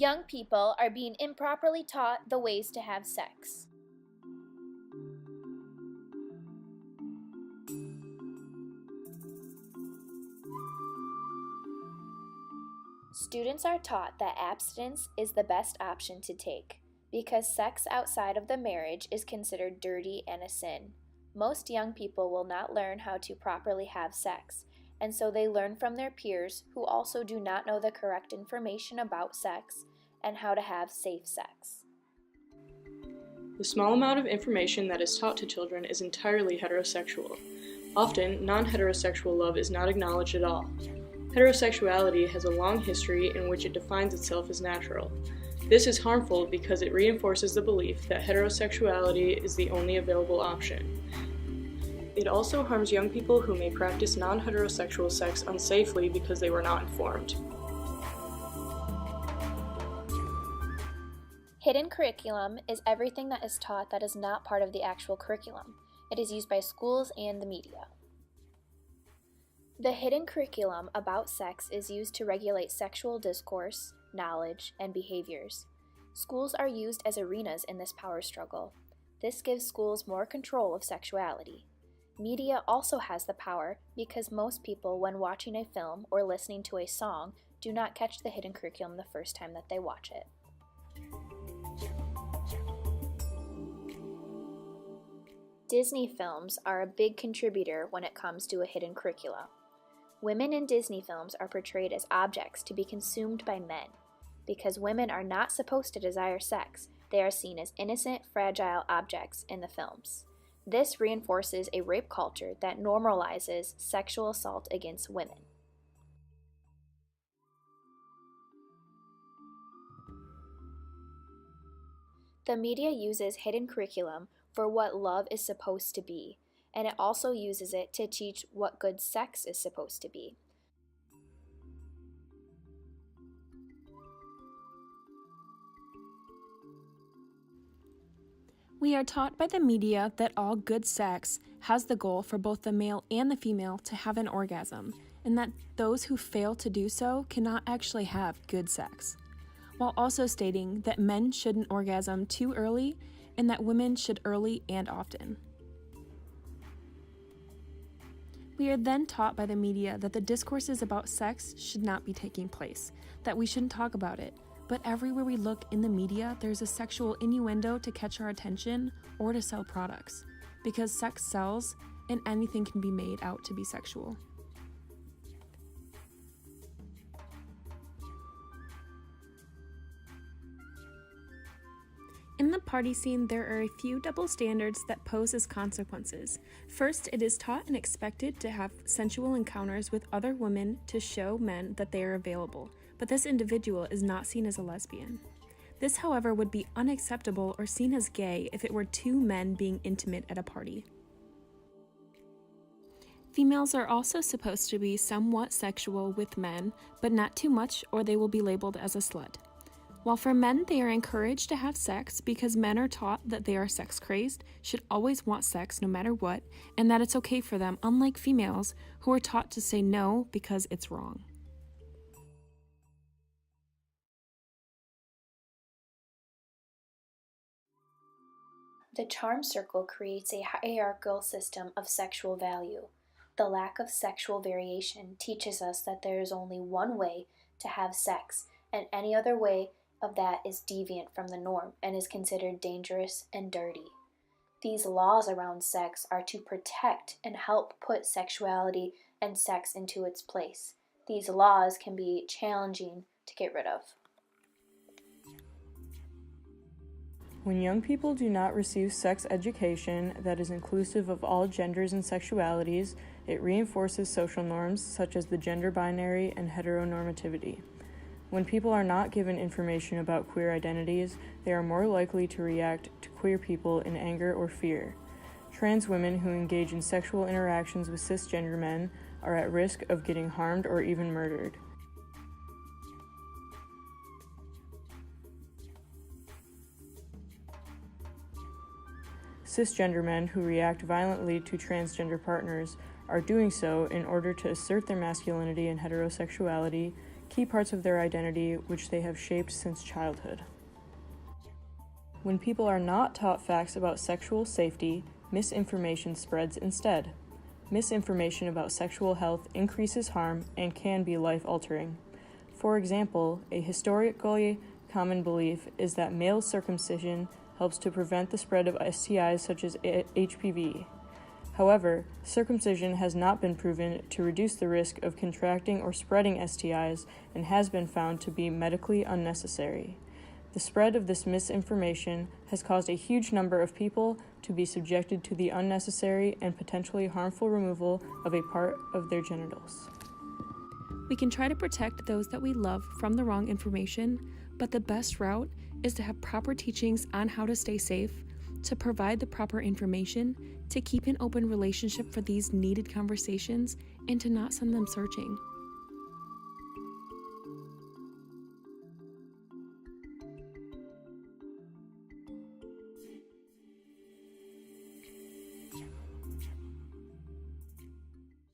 Young people are being improperly taught the ways to have sex. Students are taught that abstinence is the best option to take because sex outside of the marriage is considered dirty and a sin. Most young people will not learn how to properly have sex, and so they learn from their peers who also do not know the correct information about sex and how to have safe sex. The small amount of information that is taught to children is entirely heterosexual. Often, non-heterosexual love is not acknowledged at all. Heterosexuality has a long history in which it defines itself as natural. This is harmful because it reinforces the belief that heterosexuality is the only available option. It also harms young people who may practice non-heterosexual sex unsafely because they were not informed. Hidden curriculum is everything that is taught that is not part of the actual curriculum. It is used by schools and the media. The hidden curriculum about sex is used to regulate sexual discourse, knowledge, and behaviors. Schools are used as arenas in this power struggle. This gives schools more control of sexuality. Media also has the power because most people, when watching a film or listening to a song, do not catch the hidden curriculum the first time that they watch it. Disney films are a big contributor when it comes to a hidden curricula. Women in Disney films are portrayed as objects to be consumed by men. Because women are not supposed to desire sex, they are seen as innocent, fragile objects in the films. This reinforces a rape culture that normalizes sexual assault against women. The media uses hidden curriculum for what love is supposed to be, and it also uses it to teach what good sex is supposed to be. We are taught by the media that all good sex has the goal for both the male and the female to have an orgasm, and that those who fail to do so cannot actually have good sex, while also stating that men shouldn't orgasm too early and that women should early and often. We are then taught by the media that the discourses about sex should not be taking place, that we shouldn't talk about it, but everywhere we look in the media, there's a sexual innuendo to catch our attention or to sell products, because sex sells and anything can be made out to be sexual. In the party scene, there are a few double standards that pose as consequences. First, it is taught and expected to have sensual encounters with other women to show men that they are available, but this individual is not seen as a lesbian. This, however, would be unacceptable or seen as gay if it were two men being intimate at a party. Females are also supposed to be somewhat sexual with men, but not too much or they will be labeled as a slut. While for men, they are encouraged to have sex because men are taught that they are sex crazed, should always want sex no matter what, and that it's okay for them, unlike females who are taught to say no because it's wrong. The charm circle creates a hierarchical system of sexual value. The lack of sexual variation teaches us that there is only one way to have sex, and any other way of that is deviant from the norm and is considered dangerous and dirty. These laws around sex are to protect and help put sexuality and sex into its place. These laws can be challenging to get rid of. When young people do not receive sex education that is inclusive of all genders and sexualities, it reinforces social norms such as the gender binary and heteronormativity. When people are not given information about queer identities, they are more likely to react to queer people in anger or fear. Trans women who engage in sexual interactions with cisgender men are at risk of getting harmed or even murdered. Cisgender men who react violently to transgender partners are doing so in order to assert their masculinity and heterosexuality, key parts of their identity which they have shaped since childhood. When people are not taught facts about sexual safety, misinformation spreads instead. Misinformation about sexual health increases harm and can be life-altering. For example, a historically common belief is that male circumcision helps to prevent the spread of STIs such as HPV. However, circumcision has not been proven to reduce the risk of contracting or spreading STIs and has been found to be medically unnecessary. The spread of this misinformation has caused a huge number of people to be subjected to the unnecessary and potentially harmful removal of a part of their genitals. We can try to protect those that we love from the wrong information, but the best route is to have proper teachings on how to stay safe, to provide the proper information, to keep an open relationship for these needed conversations, and to not send them searching.